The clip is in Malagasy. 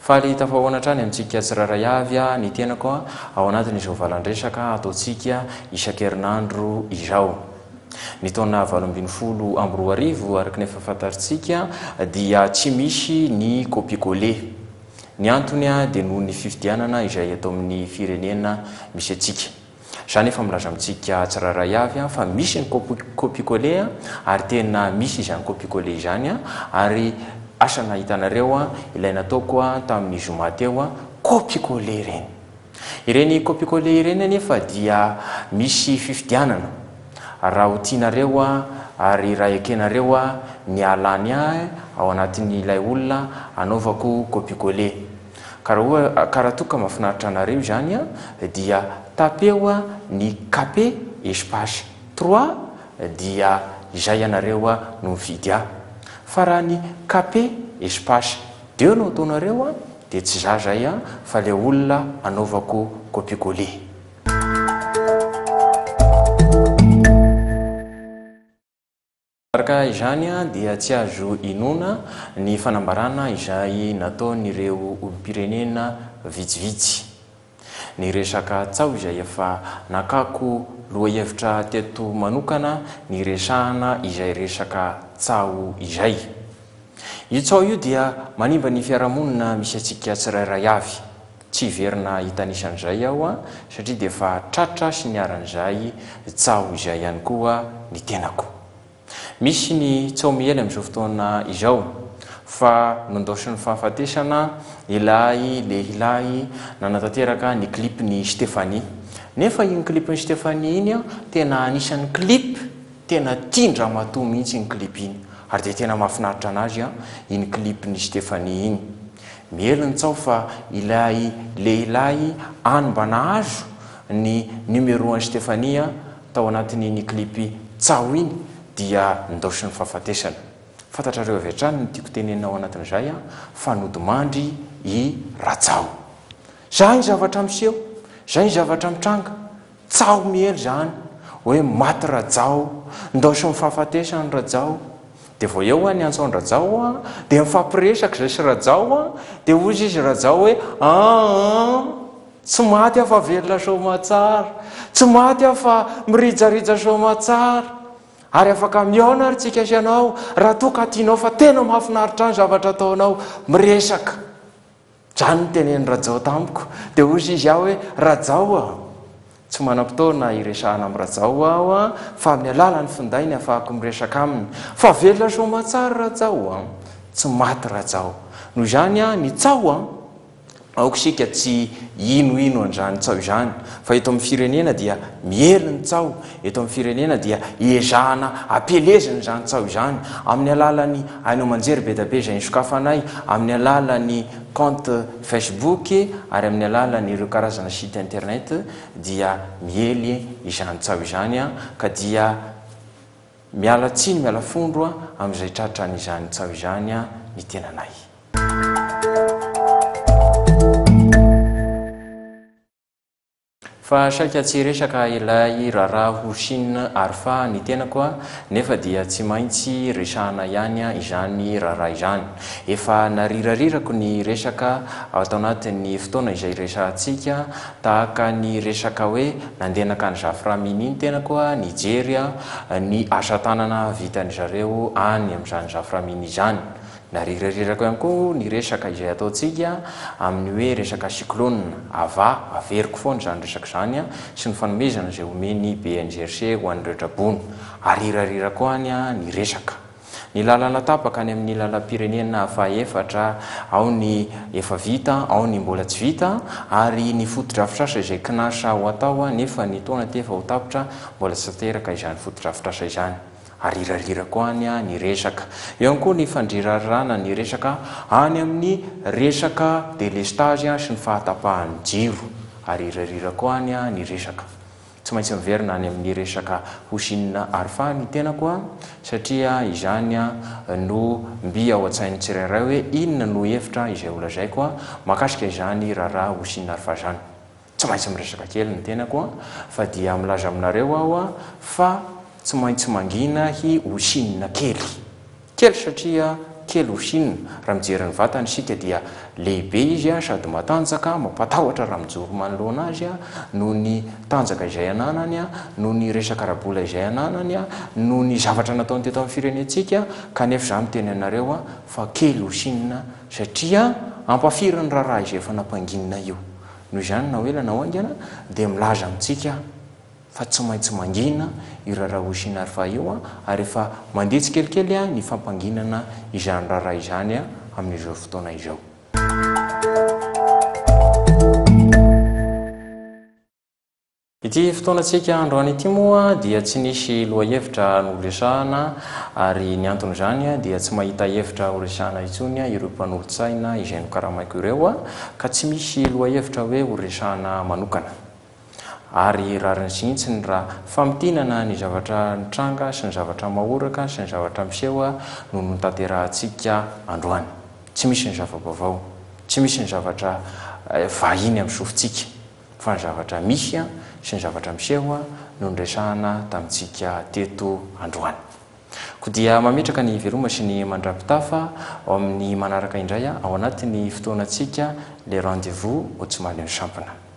Faly tafahoana trany amintsika tsiraray avy ny tenako ao anatin'izao valandresaka ataontsika isan-kerinandro izao. Ny taona 2024 araka ny fahafantaritsika dia tsy misy ny copier-coller. Ny antony dia noho ny fifidianana izay atao amin'ny firenena misy atsika. Izany efa milaza amintsika tsiraray avy fa misy ny copier-coller ary tena misy izany copier-coller izany ary asa nahitanareo ilay nataoko tamin'ny zoma teo copier-coller ireny. Ireny copier-coller ireny nefa dia misy fifidianana. Raha ho tianareo ary raha ekenareo ny alany ao anatin'ilay olona anaovako copier-coller. Karaha toka mahafinaritra anareo izany dia tapeo ny KP espace 3 dia izay ianareo no mividy fa raha ny KP espace 2 no ataonareo dia tsy zazay fa le olona anaovako copier-coller. Araka izany dia tsy azo inona ny fanambarana izay nataon'ireo olom-pirenena vitsivitsy. Ny resaka tsao izay efa nakako lohahevitra teto manokana ny resahana izay resaka tsao izay. Io tsao io dia manimba ny fiarahamonina misy atsika tsirairay avy. Tsy verina hitanisan'izay aho satria dia efa tratra sy niaran'izay tsao izay ihany koa ny tenako. Misy ny tsao miely amin'izao fotoana izao fa nondaosin'ny fahafatesana ilay lehilahy nanatanteraka ny klipny Stéphanie. Nefa iny klipny Stéphanie iny tena anisan'ny klip tena tian-dramatoa mihitsy iny klip iny ary dia tena mahafinaritra anazy iny klipny Stéphanie iny. Miely ny tsao fa ilay lehilahy any mba nahazo ny numéro 1 Stéphanie tao anatin'iny klipy tsao iny dia nondaosin'ny fahafatesana. Fantatrareo avy hatrany ny tiako tenena ao anatin'izay fa nodimandry i Ratsao. Zay ny zavatra miseho, zay ny zavatra mitranga, tsao miely zany hoe maty Rajao, nondaosin'ny fahafatesana Rajao. Dia vao eo ny antsaon'ny Rajao dia mifampiresaka zay sy Rajao dia ozy izy Rajao hoe tsy maty fa velona somatsara, tsy maty fa mirijarija somatsara. Ary afaka miaona ary tsika sy anao raha toa ka tianao fa tena mahafinaritra ny zavatra ataonao miresaka. Zany ny tenen'ny Rajao tamiko. Dia ozy izy hoe Rajao tsy manam-potoana iresahana amin'ny Rajao aho fa amin'ny alalan'ny findainy afahako miresaka aminy. Fa velona somatsara Rajao tsy maty Rajao. Noho izany ny tsao aoko sika tsy ino an'izany tsao izany fa eto amin'ny firenena dia miely ny tsao, eto amin'ny firenena dia iezahana ampelezina izany tsao izany amin'ny alalan'ny hainao manjery be da be izay nisokafanay, amin'ny alalan'ny compte Facebook ary amin'ny alalan'ireo karazana site internet dia miely izany tsao izany ka dia miala tsiny miala fondro amin'izay tratran'izany tsao izany ny tenanay. Fa saika tsy resaka ilay Rara Houchine Arfa ny tenako nefa dia tsy maintsy resahana ihany izany Rara izany. Efa narirarirako ny resaka atao anatin'ny fotoana izay resahantsika tahaka ny resaka hoe nandenaka ny Zaframiny iny tenako nijery ny asa tanana vitan'izareo any amin'izany Zaframiny izany. Narirarirako ihany koa ny resaka izay ataontsika amin'ny hoe resaka cyclone averiko foana izany resaka izany sy ny fanomezana izay omeny BNGRC ho an'ireo drabony. Arirarirako any ny resaka ny lalana tapaka any amin'ny lalam-pirenena fahaefatra, ao ny efa vita, ao ny mbola tsy vita ary ny fotodrafitrasa izay kinasa ho atao nefa ny taona tefa ho tapitra mbola tsy tanteraka izany fotodrafitrasa izany. Arirarirako any ny resaka. Eo ihany koa ny fandrirarana ny resaka any amin'ny resaka délestage sy ny fahatapahan'ny jiro. Arirarirako any ny resaka. Tsy maintsy miverina any amin'ny resaka Houchine Arfa ny tenako satria izany no mby ao an-tsain'ny tsirairay hoe inona no hevitra izay holazaiko mahakasika izany Rara Houchine Arfa izany. Tsy maintsy miresaka kely ny tenako fa dia milaza aminareo aho fa tsy maintsy mangina Houchine kely satria kely osinina raha mijery ny vatany sika dia lehibe izy a sady matanjaka mampatahotra raha mijoro manoloana azy a noho ny tanjaka izay ananany a noho ny resaka rabola izay ananany a noho ny zavatra nataony teto amin'ny firenentsika kanefa za miteny anareo a fa kely osinina satria ampafirany raharaha izay efa nampanginina io noho izany na hoe lanao aingana dia milaza amintsika fa tsy maintsy mangina io raharaha osinina ary fa io a ary efa mandeha tsikelikely a ny fampanginana izany raharaha izany a amin'izao fotoana izao. Ity fotoanantsika androany ity moa dia tsy nisy lohahevitra noresahana ary ny antony izany a dia tsy mahita hevitra horesahana intsony a ireo mpanolontsaina izay nokaramaiko ireo a ka tsy misy lohahevitra hoe horesahana manokana ary rariny sinitsiny raha famitinana ny zavatra nitranga sy ny zavatra mahoraka sy ny zavatra miseho a no notanterahantsika androany. Tsy misy ny zava-baovao, tsy misy ny zavatra vahiny amin'ny sofintsika fa ny zavatra misy a sy ny zavatra miseho a no niresahana tamintsika teto androany. Ko dia mametraka ny veloma sy ny mandrapitafa ao amin'ny manaraka indray ao anatin'ny fotoanantsika le rendez-vous ho tsy mahaleo ny sampona.